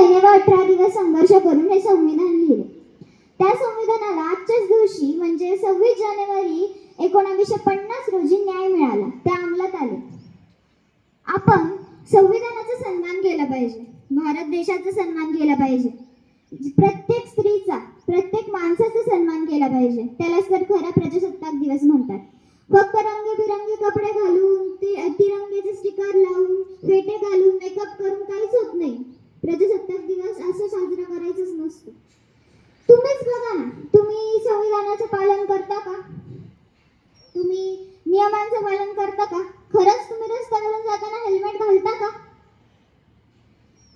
महिने व 18 दिवस संघर्ष करून हे संविधान लिहिले. त्या संविधानाला आजच्याच दिवशी म्हणजे 26 जानेवारी 1950 रोजी न्याय मिळाला, ते अंमलात आले. आपण संविधानाचा सन्मान केला पाहिजे, भारत देशाचा सन्मान केला पाहिजे, प्रत्येक स्त्रीचा, प्रत्येक माणसाचा सन्मान केला पाहिजे. त्यालाच तर खरा प्रजासत्ताक दिवस म्हणतात. फक्त रंगीबिरंगी कपडे घालून, तिरंगेचे स्टिकर लावून, फेटे घालून, मेकअप करून काहीच होत नाही. प्रजासत्ताक दिवस असं साजरा करायचाच नसतो. तुम्हीच बघा ना, तुम्ही संविधानाचं पालन करता का? तुम्ही नियमांचं पालन करता का? खरंच तुम्ही रस्त्यावरून जाताना हेल्मेट घालता का?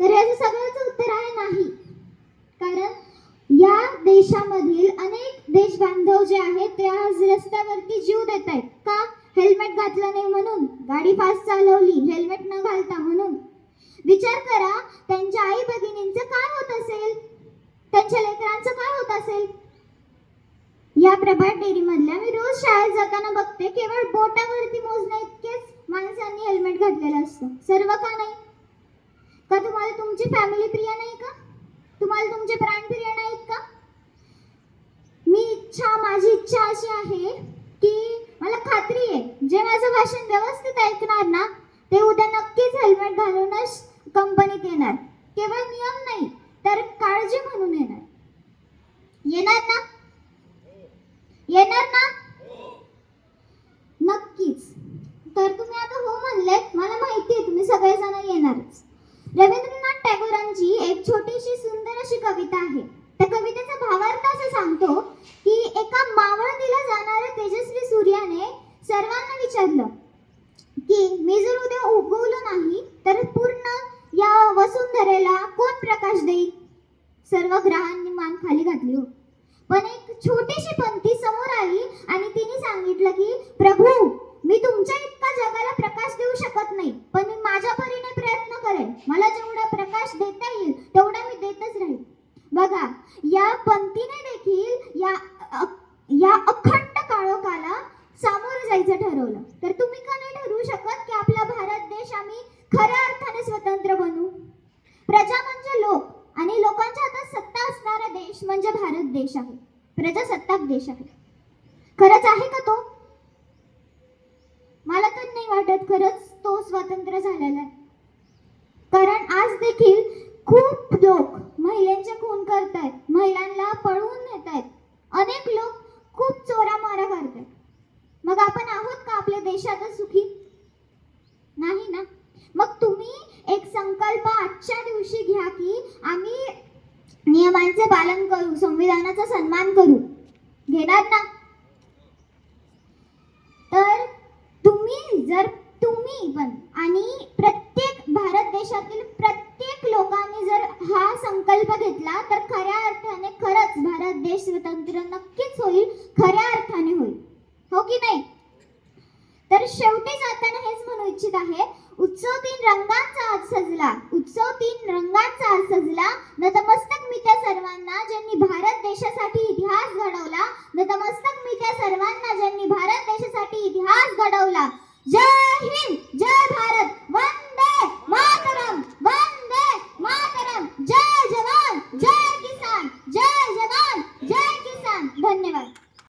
तर याचं सगळ्याचं उत्तर आहे नाही. कारण या देशामधील अनेक देशबांधव जे आहेत ते आज रस्त्यावरती जीव देत आहेत. का? हेल्मेट घातलं नाही म्हणून, गाडी फास्ट चालवली हेल्मेट न घालता म्हणून. विचार करा, त्यांच्या आई भगिनींचं काय होत असेल, त्यांच्या लेकरांचं काय होत असेल. या प्रभात डेअरी मधल्या मी रोज शाळेत जाताना बघते, केवळ बोटावरती मोजण्या इतकेच माणसांनी हेल्मेट घातलेलं असतं. सर्व का नाही? का तुम्हाला तुमची फॅमिली प्रिय नाही का? तुम्हाला तुमचे प्राण प्रिय नाहीत का? माझी इच्छा अशी आहे की मला खात्री आहे जे माझं भाषण व्यवस्थित ऐकणार ना ते उद्या नक्कीच हेल्मेट घालूनच कंपनीत येणार. केवळ नियम नाही तर काळजी म्हणून येणार. येणार ना? येणार ना? नक्कीच. तर तुम्ही आता हो म्हणले, मला माहिती आहे तुम्ही सगळेजण येणारच. रवींद्रनाथ टागोरांची एक छोटीशी सुंदर अशी कविता आहे. त्या कवितेचा भावार्थ असं सांगतो की एका मावळतीला जाणाऱ्या तेजस्वी सूर्याने सर्वांना विचारलं की मी जर उद्या उगवलो नाही तर पूर्ण या वसुंधरेला कोण प्रकाश देईल? सर्व ग्रहांनी मान खाली घातली हो. पण एक छोटीशी पंथी समोर आली आणि तिने सांगितलं की प्रभू, मी तुमच्या इतका जगाला प्रकाश देऊ शकत नाही, पण मी माझ्या परीने प्रयत्न करेन. मला जेवढा प्रकाश देता येईल तेवढा मी देतच राहील. बघा, या पंथीने देखील या अखंड काळोखाला सामोरं जायचं ठरवलं. तर तुम्ही का नाही ठरवू शकत की आपला भारत देश आम्ही खऱ्या अर्थाने स्वतंत्र बनवू? प्रजा म्हणजे लोक आणि लोकांच्या हातात सत्ता असणारा देश म्हणजे भारत देश आहे, प्रजासत्ताक देश आहे. खरंच आहे का तो? मला तर नाही वाटत खरंच तो स्वतंत्र झालेला आहे. कारण आज देखील खूप लोक महिलांचे खून करतायत, महिलांना पळवून नेतायत, अनेक लोक खूप चोरामारा करतायत. मग आपण आहोत का आपल्या देशात सुखी? नाही ना. मग तुम्ही एक संकल्प आजच्या दिवशी घ्या की आम्ही नियमांचे पालन करू, संविधानाचा सन्मान करू. घेणार ना? तर तुम्ही पण आणि प्रत्येक भारत देशातील प्रत्येक लोकांनी जर हा संकल्प घेतला तर खऱ्या अर्थाने खरंच भारत देश स्वतंत्र नक्कीच होईल, खऱ्या अर्थाने होईल. हो की नाही? तर शेवटी जाताना हेच म्हणू इच्छित आहे, उत्सव 3 रंगांचा आज सजला, उत्सव 3 रंगांचा आज सजला. नतमस्तक मी त्या सर्वांना ज्यांनी भारत देशासाठी इतिहास घडवला, नतमस्तक मी त्या सर्वांना ज्यांनी भारत देशासाठी